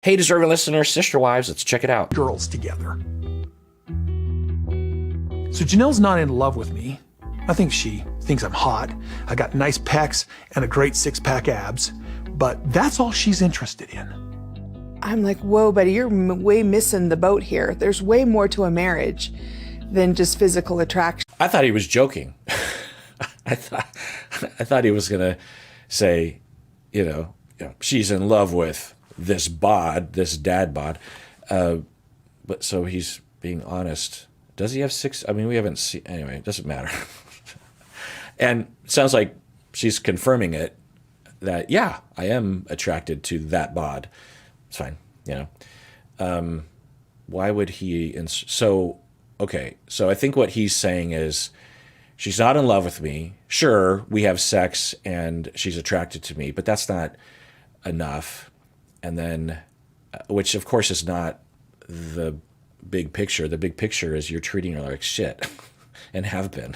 Hey, deserving listeners, sister wives, let's check it out. Girls together. So Janelle's not in love with me. I think she thinks I'm hot. I got nice pecs and a great six-pack abs, but that's all she's interested in. I'm like, whoa, buddy, you're way missing the boat here. There's way more to a marriage than just physical attraction. I thought he was joking. I thought he was going to say, she's in love with this bod, this dad bod. But so he's being honest. Does he have six? I mean, we haven't seen, anyway, it doesn't matter. And it sounds like she's confirming it that, yeah, I am attracted to that bod. It's fine, why would he? So I think what he's saying is she's not in love with me. Sure, we have sex and she's attracted to me, but that's not enough. And then, which of course is not the big picture. The big picture is you're treating her like shit and have been.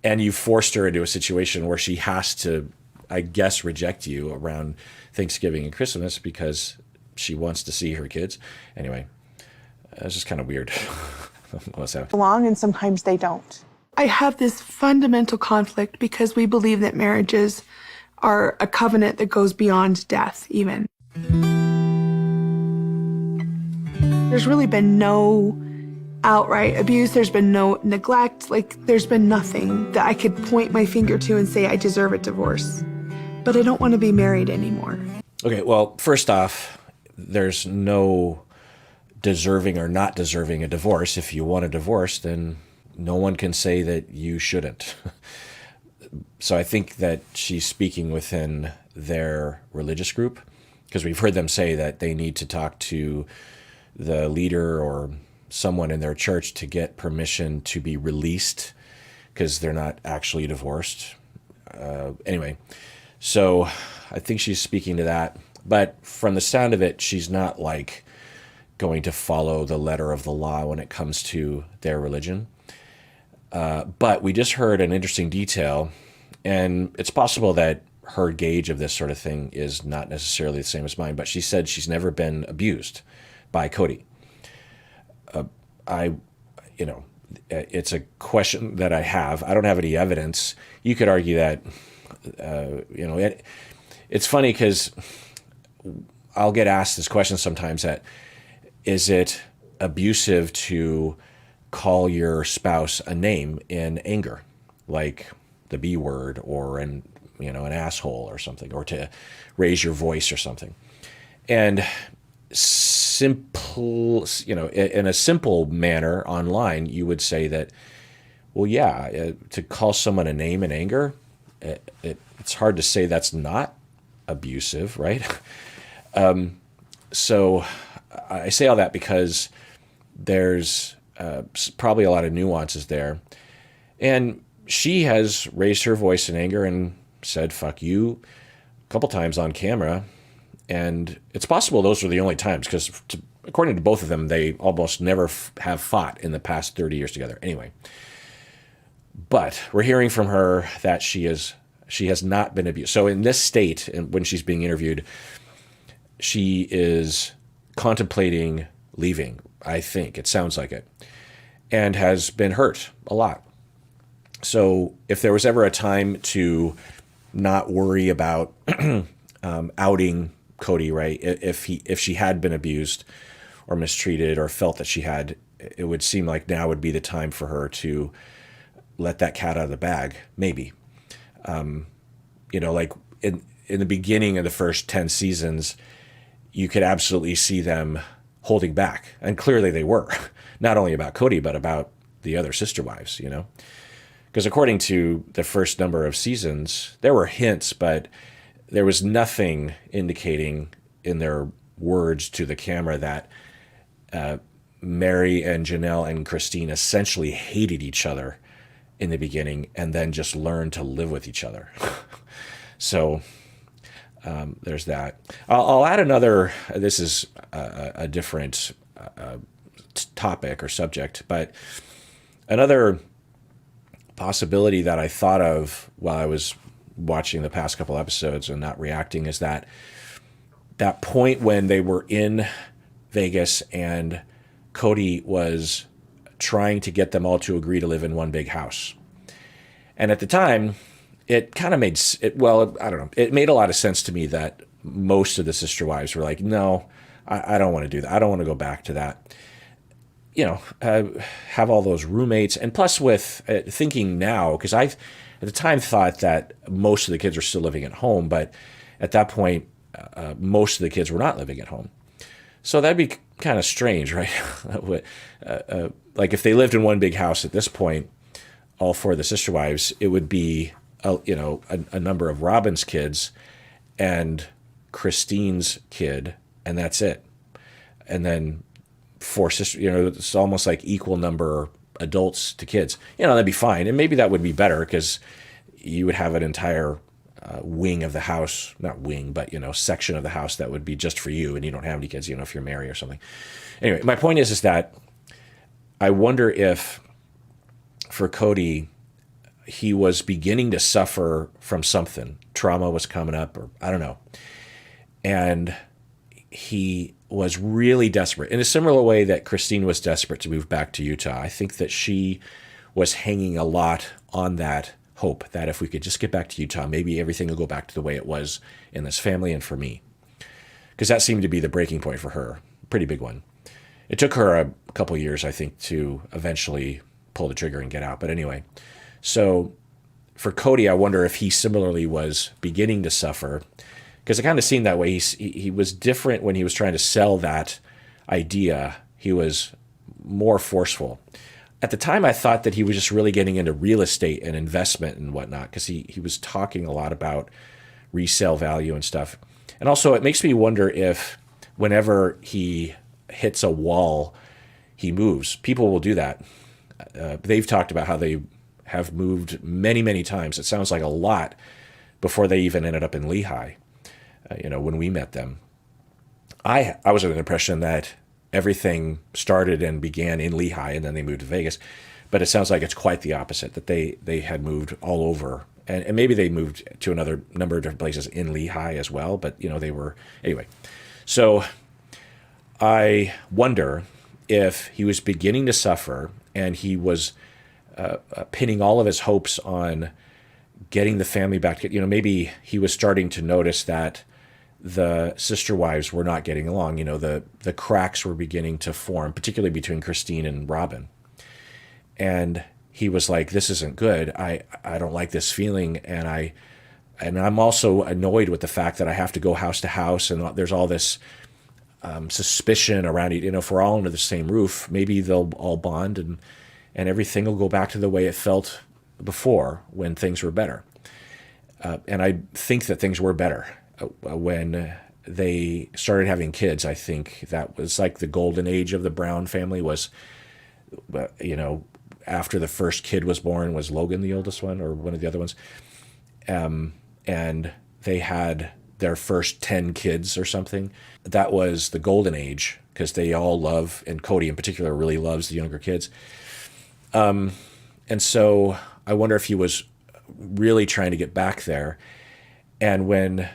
And you forced her into a situation where she has to, I guess, reject you around Thanksgiving and Christmas because she wants to see her kids. Anyway, it's just kind of weird. Belong and sometimes they don't. I have this fundamental conflict because we believe that marriages are a covenant that goes beyond death even. There's really been no outright abuse. There's been no neglect. There's been nothing that I could point my finger to and say I deserve a divorce. But I don't want to be married anymore. Okay, well, first off, there's no deserving or not deserving a divorce. If you want a divorce, then no one can say that you shouldn't. So I think that she's speaking within their religious group, because we've heard them say that they need to talk to the leader or someone in their church to get permission to be released because they're not actually divorced. Anyway, so I think she's speaking to that. But from the sound of it, she's not going to follow the letter of the law when it comes to their religion. But we just heard an interesting detail, and it's possible that her gauge of this sort of thing is not necessarily the same as mine, but she said she's never been abused by Cody. It's a question that I have. I don't have any evidence. You could argue that, it's funny because I'll get asked this question sometimes that, is it abusive to call your spouse a name in anger, like the B word or an asshole or something, or to raise your voice or something? And simple, in a simple manner online, you would say that, well, yeah, to call someone a name in anger, it's hard to say that's not abusive, right? So I say all that because there's probably a lot of nuances there. And she has raised her voice in anger and said, fuck you, a couple times on camera. And it's possible those were the only times because according to both of them, they almost never have fought in the past 30 years together. Anyway, but we're hearing from her that she has not been abused. So in this state, and when she's being interviewed, she is contemplating leaving, I think. It sounds like it. And has been hurt a lot. So if there was ever a time to not worry about outing Cody, right? If she had been abused or mistreated or felt that she had, it would seem like now would be the time for her to let that cat out of the bag, maybe. Like in the beginning of the first 10 seasons, you could absolutely see them holding back. And clearly they were, not only about Cody, but about the other sister wives, Because according to the first number of seasons, there were hints, but there was nothing indicating in their words to the camera that Mary and Janelle and Christine essentially hated each other in the beginning and then just learned to live with each other. So there's that. I'll add another, this is a different topic or subject, but another possibility that I thought of while I was watching the past couple episodes and not reacting is that that point when they were in Vegas and Cody was trying to get them all to agree to live in one big house. And at the time, it kind of made it, well, I don't know. It made a lot of sense to me that most of the sister wives were like, no, I don't want to do that. I don't want to go back to that. You know, have all those roommates. And plus with thinking now, because I, at the time, thought that most of the kids were still living at home. But at that point, most of the kids were not living at home. So that'd be kind of strange, right? Like if they lived in one big house at this point, all four of the sister wives, it would be, a number of Robin's kids and Christine's kid, and that's it. And then four sisters, it's almost like equal number adults to kids. That'd be fine. And maybe that would be better because you would have an entire wing of the house, not wing, but, section of the house that would be just for you, and you don't have any kids, if you're married or something. Anyway, my point is that I wonder if for Cody, he was beginning to suffer from something. Trauma was coming up, or I don't know. And he was really desperate in a similar way that Christine was desperate to move back to Utah. I think that she was hanging a lot on that hope that if we could just get back to Utah, maybe everything will go back to the way it was in this family and for me. Because that seemed to be the breaking point for her, pretty big one. It took her a couple years, I think, to eventually pull the trigger and get out. But anyway, so for Cody, I wonder if he similarly was beginning to suffer, because it kind of seemed that way. He was different when he was trying to sell that idea. He was more forceful. At the time, I thought that he was just really getting into real estate and investment and whatnot, because he was talking a lot about resale value and stuff. And also, it makes me wonder if whenever he hits a wall, he moves. People will do that. They've talked about how they have moved many, many times. It sounds like a lot before they even ended up in Lehi, when we met them. I was under the impression that everything started and began in Lehi and then they moved to Vegas. But it sounds like it's quite the opposite, that they had moved all over. And maybe they moved to another number of different places in Lehi as well. But, they were, anyway. So I wonder if he was beginning to suffer and he was pinning all of his hopes on getting the family back. Maybe he was starting to notice that the sister wives were not getting along. The cracks were beginning to form, particularly between Christine and Robin. And he was like, this isn't good. I don't like this feeling. And I'm also annoyed with the fact that I have to go house to house and there's all this suspicion around it. If we're all under the same roof, maybe they'll all bond and everything will go back to the way it felt before when things were better. And I think that things were better when they started having kids. I think that was like the golden age of the Brown family was, after the first kid was born, was Logan the oldest one or one of the other ones. And they had their first 10 kids or something. That was the golden age because they all love, and Cody in particular really loves the younger kids. And so I wonder if he was really trying to get back there. And when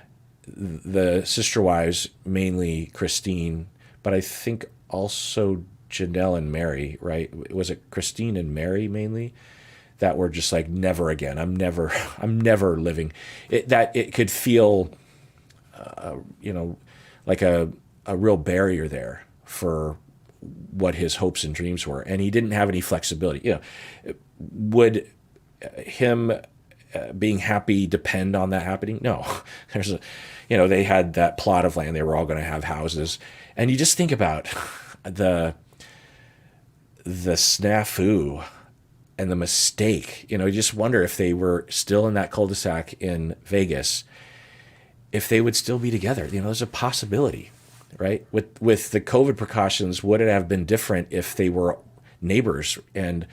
the sister wives, mainly Christine, but I think also Janelle and Mary, right? Was it Christine and Mary mainly that were just like, never again. I'm never living it. That it could feel, like a real barrier there for what his hopes and dreams were. And he didn't have any flexibility. Would him being happy depend on that happening? No. They had that plot of land. They were all going to have houses. And you just think about the snafu and the mistake. You just wonder if they were still in that cul-de-sac in Vegas, if they would still be together. There's a possibility, right? With the COVID precautions, would it have been different if they were neighbors and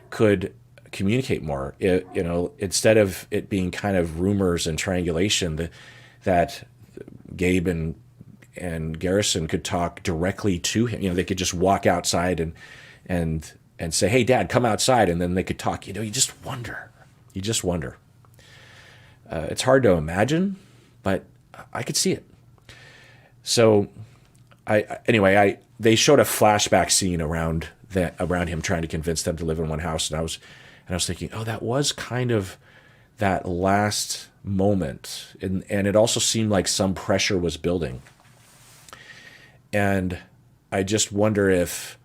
could communicate more? Instead of it being kind of rumors and triangulation, that Gabe and Garrison could talk directly to him. They could just walk outside and say, "Hey, Dad, come outside," and then they could talk. You just wonder. It's hard to imagine, but I could see it. So they showed a flashback scene around him trying to convince them to live in one house, and I was thinking, oh, that was kind of that last moment, and it also seemed like some pressure was building, and I just wonder if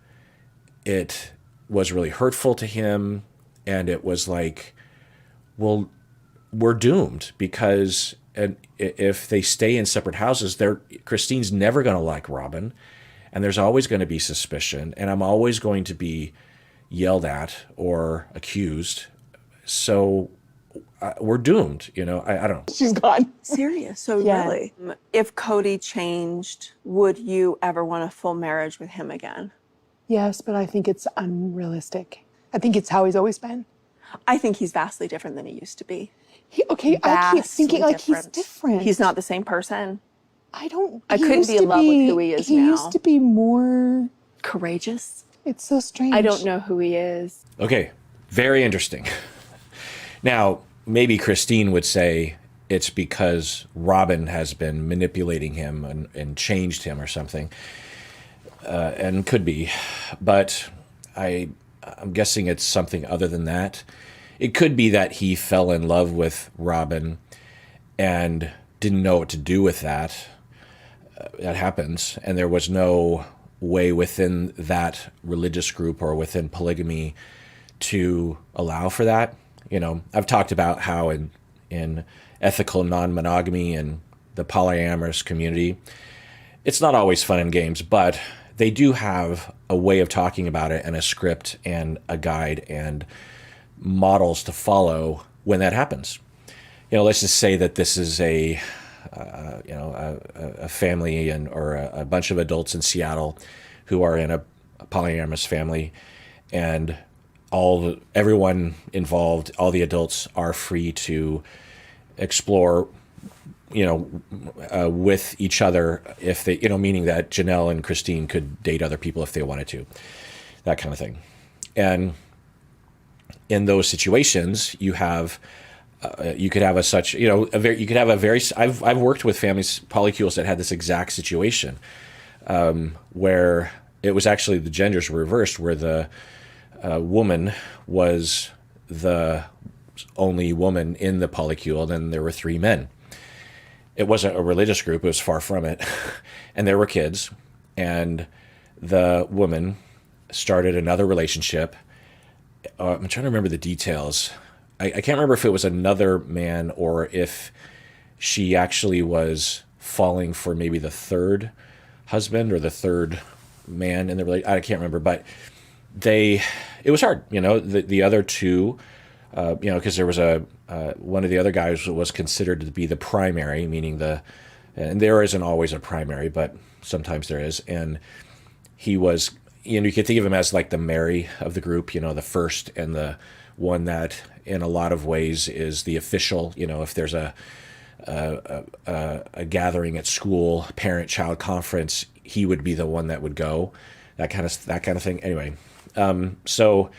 it was really hurtful to him, and it was like, well, we're doomed because if they stay in separate houses, Christine's never going to like Robin, and there's always going to be suspicion, and I'm always going to be yelled at or accused. So we're doomed, I don't know. She's gone. Serious? So Yeah. really, if Cody changed, would you ever want a full marriage with him again? Yes, but I think it's unrealistic. I think it's how he's always been. I think he's vastly different than he used to be. I keep thinking like he's different. He's not the same person. I don't. I he couldn't used be to in love with who he is He now. used to be more. Courageous? It's so strange. I don't know who he is. Okay, very interesting. Now, maybe Christine would say it's because Robin has been manipulating him and changed him or something, and could be, but I'm guessing it's something other than that. It could be that he fell in love with Robin and didn't know what to do with that. That happens, and there was no way within that religious group or within polygamy to allow for that. I've talked about how in ethical non-monogamy and the polyamorous community, it's not always fun and games, but they do have a way of talking about it and a script and a guide and models to follow when that happens. Let's just say that this is a family or a bunch of adults in Seattle who are in a polyamorous family, and everyone involved, all the adults are free to explore, with each other if they, meaning that Janelle and Christine could date other people if they wanted to, that kind of thing. And in those situations, you could have I've worked with families, polycules, that had this exact situation, where it was actually the genders were reversed, where the woman was the only woman in the polycule, and then there were 3 men. It wasn't a religious group, it was far from it. And there were kids, and the woman started another relationship. I'm trying to remember the details. I can't remember if it was another man or if she actually was falling for maybe the third husband or the third man in the relationship. I can't remember, but it was hard, the other two, because there was one of the other guys was considered to be the primary, meaning and there isn't always a primary, but sometimes there is. And he was, you could think of him as like the Mary of the group, the first and the one that in a lot of ways is the official, if there's a gathering at school, parent-child conference, he would be the one that would go, that kind of thing. Anyway, so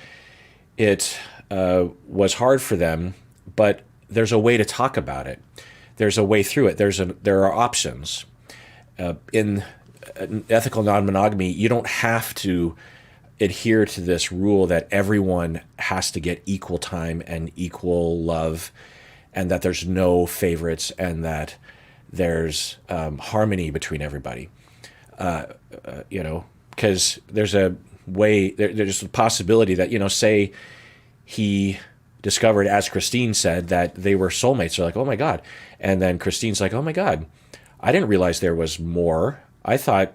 it was hard for them, but there's a way to talk about it. There's a way through it. There are options. In ethical non-monogamy, you don't have to adhere to this rule that everyone has to get equal time and equal love, and that there's no favorites, and that there's harmony between everybody. Because there's a way, there's a possibility that, say he discovered, as Christine said, that they were soulmates. They're like, oh my God. And then Christine's like, oh my God, I didn't realize there was more. I thought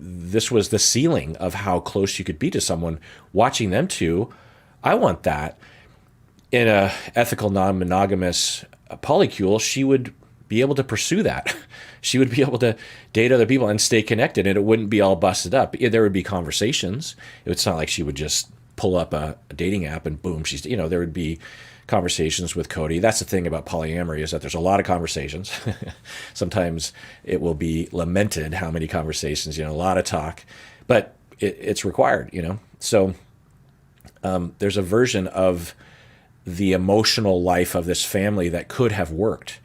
this was the ceiling of how close you could be to someone. Watching them two, I want that. In a ethical non-monogamous polycule, she would be able to pursue that. She would be able to date other people and stay connected, and it wouldn't be all busted up. There would be conversations. It's not like she would just pull up a dating app and boom, she's, there would be conversations with Cody. That's the thing about polyamory, is that there's a lot of conversations. Sometimes it will be lamented how many conversations, a lot of talk, but it's required, So there's a version of the emotional life of this family that could have worked.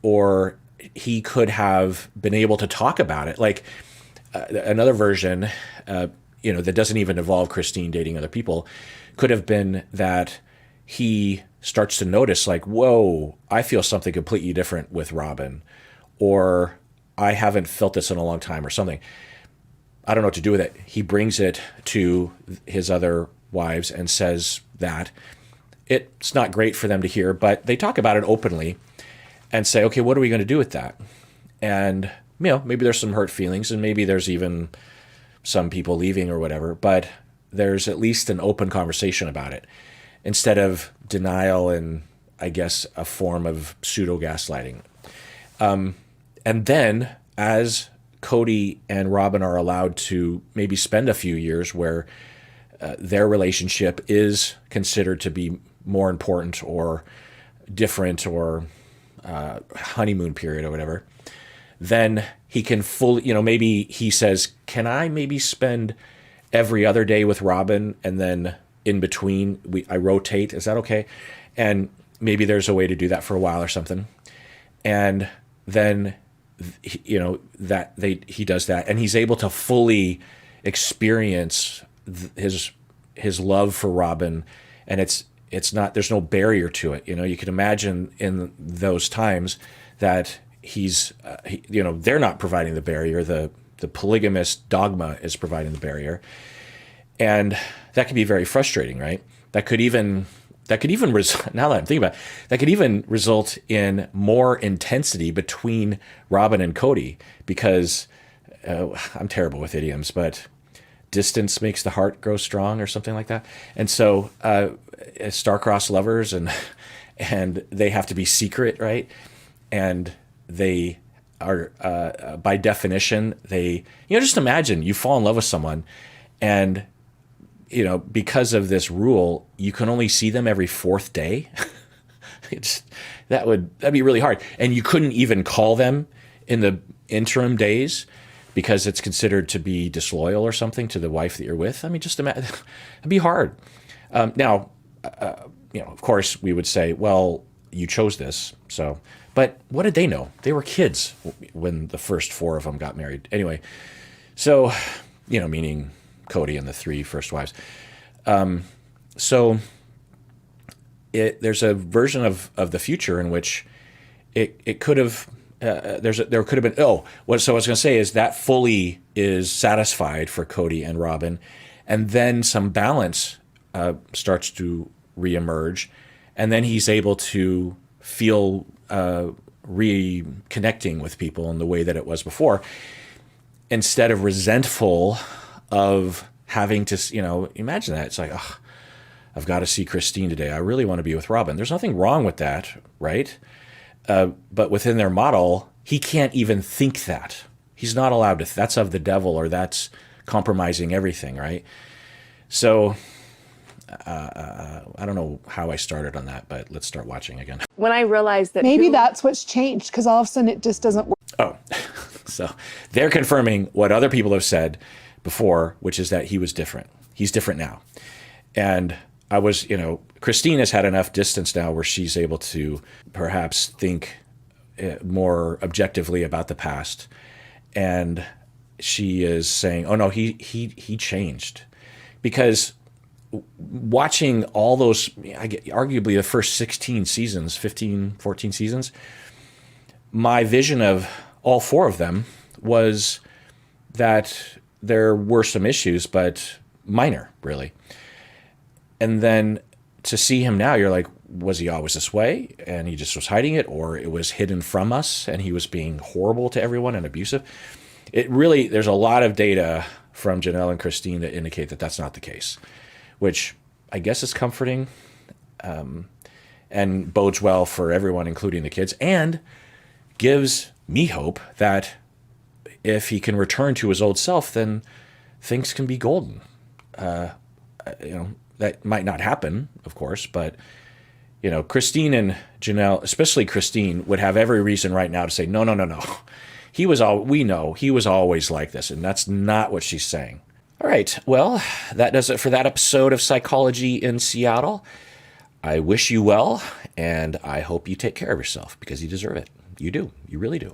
Or he could have been able to talk about it. Like another version, that doesn't even involve Christine dating other people, could have been that he starts to notice, like, whoa, I feel something completely different with Robin, or I haven't felt this in a long time, or something. I don't know what to do with it. He brings it to his other wives and says that it's not great for them to hear, but they talk about it openly and say, okay, what are we going to do with that? And, maybe there's some hurt feelings, and maybe there's even some people leaving or whatever, but there's at least an open conversation about it instead of denial and, I guess, a form of pseudo gaslighting. And then as Cody and Robin are allowed to maybe spend a few years where their relationship is considered to be more important or different, or honeymoon period or whatever, then he can fully, maybe he says, can I maybe spend every other day with Robin, and then in between I rotate? Is that okay? And maybe there's a way to do that for a while or something. And then, he does that, and he's able to fully experience his love for Robin, and it's not, there's no barrier to it. You can imagine in those times that they're not providing the barrier. The polygamist dogma is providing the barrier. And that can be very frustrating, right? That could even now that I'm thinking about it, that could even result in more intensity between Robin and Cody, because I'm terrible with idioms, but distance makes the heart grow strong, or something like that. And so star-crossed lovers, and they have to be secret, right? And they are, by definition, just imagine you fall in love with someone, and because of this rule, you can only see them every fourth day. That'd be really hard. And you couldn't even call them in the interim days because it's considered to be disloyal or something to the wife that you're with. I mean, just imagine, it'd be hard. Now, of course we would say, well, you chose this. So, but what did they know? They were kids when the first 4 of them got married. Anyway, so, meaning Cody and the 3 first wives. So there's a version of the future in which it could have, there could have been, so what I was going to say is that fully is satisfied for Cody and Robin, and then some balance starts to reemerge, and then he's able to feel reconnecting with people in the way that it was before, instead of resentful of having to, imagine that. It's like, oh, I've got to see Christine today. I really want to be with Robin. There's nothing wrong with that, right? But within their model, he can't even think that. He's not allowed to. That's of the devil, or that's compromising everything, right? So I don't know how I started on that, but let's start watching again. When I realized that Maybe that's what's changed, because all of a sudden it just doesn't work. Oh, so they're confirming what other people have said before, which is that he was different. He's different now. And I was, Christine has had enough distance now where she's able to perhaps think more objectively about the past. And she is saying, oh no, he changed. Because watching all those, arguably the first 16 seasons, 15, 14 seasons, my vision of all 4 of them was that there were some issues, but minor, really. And then to see him now, you're like, was he always this way and he just was hiding it, or it was hidden from us and he was being horrible to everyone and abusive? There's a lot of data from Janelle and Christine that indicate that that's not the case, which I guess is comforting, and bodes well for everyone, including the kids, and gives me hope that if he can return to his old self, then things can be golden. That might not happen, of course, but Christine and Janelle, especially Christine, would have every reason right now to say, no. We know he was always like this, and that's not what she's saying. All right, well, that does it for that episode of Psychology in Seattle. I wish you well, and I hope you take care of yourself, because you deserve it. You do. You really do.